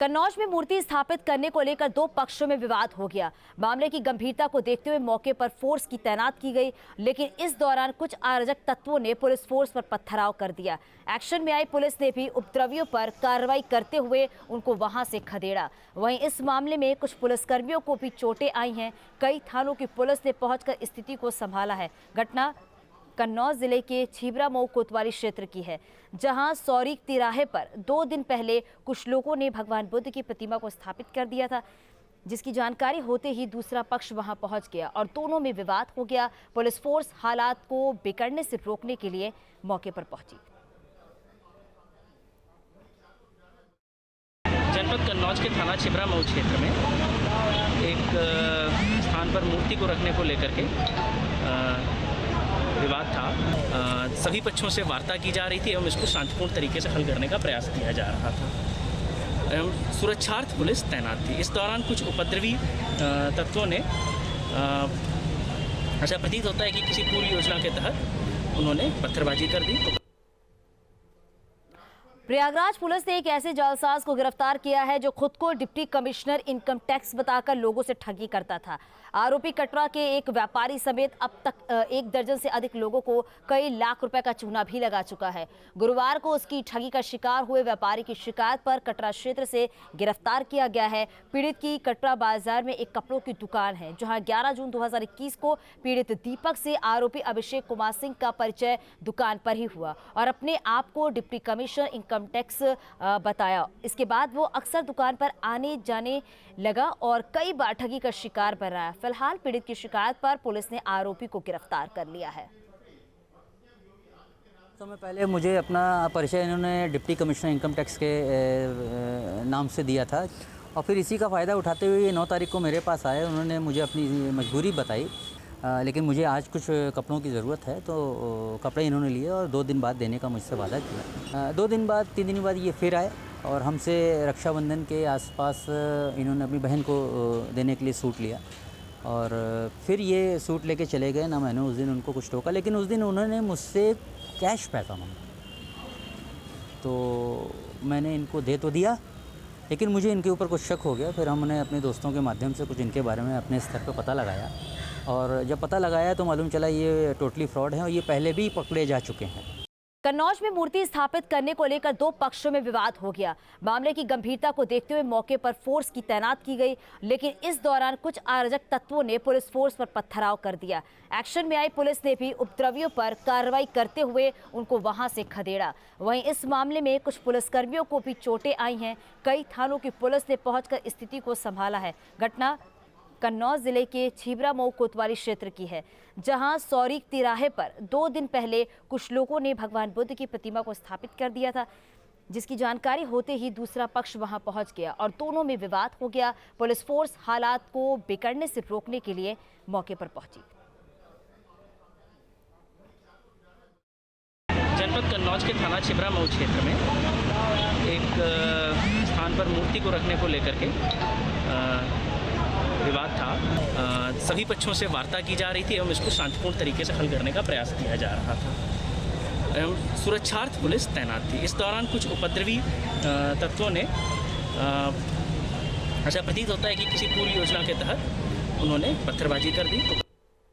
कन्नौज में मूर्ति स्थापित करने को लेकर दो पक्षों में विवाद हो गया। मामले की गंभीरता को देखते हुए मौके पर फोर्स की तैनात की गई, लेकिन इस दौरान कुछ अराजक तत्वों ने पुलिस फोर्स पर पथराव कर दिया। एक्शन में आई पुलिस ने भी उपद्रवियों पर कार्रवाई करते हुए उनको वहां से खदेड़ा। वहीं इस मामले में कुछ पुलिसकर्मियों को भी चोटें आई हैं। कई थानों की पुलिस ने पहुंचकर स्थिति को संभाला है। घटना कन्नौज जिले के छिबरा मऊ कोतवाली क्षेत्र की है, जहां सौरीक तिराहे पर 2 दिन पहले कुछ लोगों ने भगवान बुद्ध की प्रतिमा को स्थापित कर दिया था, जिसकी जानकारी होते ही दूसरा पक्ष वहां पहुंच गया और दोनों में विवाद हो गया। पुलिस फोर्स हालात को बिगड़ने से रोकने के लिए मौके पर पहुंची। जनपद कन्नौज के थाना छिबरा मऊ क्षेत्र में एक स्थान पर मूर्ति को रखने को लेकर के विवाद था। सभी पक्षों से वार्ता की जा रही थी एवं इसको शांतिपूर्ण तरीके से हल करने का प्रयास किया जा रहा था एवं सुरक्षार्थ पुलिस तैनात थी। इस दौरान कुछ उपद्रवी तत्वों ने ऐसा प्रतीत होता है कि किसी पूरी योजना के तहत उन्होंने पत्थरबाजी कर दी। प्रयागराज पुलिस ने एक ऐसे जालसाज को गिरफ्तार किया है जो खुद को डिप्टी कमिश्नर इनकम टैक्स बताकर लोगों से ठगी करता था। आरोपी कटरा के एक व्यापारी समेत अब तक 1 दर्जन से अधिक लोगों को कई लाख रुपए का चूना भी लगा चुका है। गुरुवार को उसकी ठगी का शिकार हुए व्यापारी की शिकायत पर कटरा क्षेत्र से गिरफ्तार किया गया है। पीड़ित की कटरा बाजार में एक कपड़ों की दुकान है, जहां 11 जून 2021 को पीड़ित दीपक से आरोपी अभिषेक कुमार सिंह का परिचय दुकान पर ही हुआ और अपने आप को डिप्टी कमिश्नर इनकम टैक्स बताया। इसके बाद वो अक्सर दुकान पर आने जाने लगा और कई बार ठगी का शिकार बन रहा है। फिलहाल पीड़ित की शिकायत पर पुलिस ने आरोपी को गिरफ्तार कर लिया है। समय पहले मुझे अपना परिचय इन्होंने डिप्टी कमिश्नर इनकम टैक्स के नाम से दिया था और फिर इसी का फ़ायदा उठाते हुए 9 तारीख को मेरे पास आए। उन्होंने मुझे अपनी मजबूरी बताई, लेकिन मुझे आज कुछ कपड़ों की ज़रूरत है, तो कपड़े इन्होंने लिए और 2 दिन बाद देने का मुझसे वादा किया। 2 दिन बाद 3 दिन बाद ये फिर आए और हमसे रक्षाबंधन के आसपास इन्होंने अपनी बहन को देने के लिए सूट लिया और फिर ये सूट लेके चले गए। ना मैंने उस दिन उनको कुछ टोका, लेकिन उस दिन उन्होंने मुझसे कैश पैसा मांगा, तो मैंने इनको दे तो दिया, लेकिन मुझे इनके ऊपर कुछ शक हो गया। फिर हमने अपने दोस्तों के माध्यम से कुछ इनके बारे में अपने स्तर पर पता लगाया और जब पता लगाया तो मालूम चला ये टोटली फ्रॉड है और ये पहले भी पकड़े जा चुके हैं। कन्नौज में मूर्ति स्थापित करने को लेकर 2 पक्षों में विवाद हो गया। मामले की गंभीरता को देखते हुए मौके पर फोर्स की तैनात की गई, लेकिन इस दौरान कुछ अराजक तत्वों ने पुलिस फोर्स पर पथराव कर दिया। एक्शन में आई पुलिस ने भी उपद्रवियों पर कार्रवाई करते हुए उनको वहां से खदेड़ा। वहीं इस मामले में कुछ पुलिसकर्मियों को भी चोटें आई हैं। कई थानों की पुलिस ने पहुंचकर स्थिति को संभाला है। घटना कन्नौज जिले के छिबरा मऊ कोतवाली क्षेत्र की है, जहां सौरीक तिराहे पर 2 दिन पहले कुछ लोगों ने भगवान बुद्ध की प्रतिमा को स्थापित कर दिया था, जिसकी जानकारी होते ही दूसरा पक्ष वहां पहुंच गया और दोनों में विवाद हो गया। पुलिस फोर्स हालात को बिगड़ने से रोकने के लिए मौके पर पहुंची। जनपद कन्नौज के थाना छिबरा मऊ क्षेत्र में एक स्थान पर मूर्ति को रखने को लेकर के विवाद था। सभी पक्षों से वार्ता की जा रही थी एवं इसको शांतिपूर्ण तरीके से हल करने का प्रयास किया जा रहा था एवं सुरक्षार्थ पुलिस तैनात थी। इस दौरान कुछ उपद्रवी तत्वों ने ऐसा प्रतीत होता है कि किसी पूरी योजना के तहत उन्होंने पत्थरबाजी कर दी।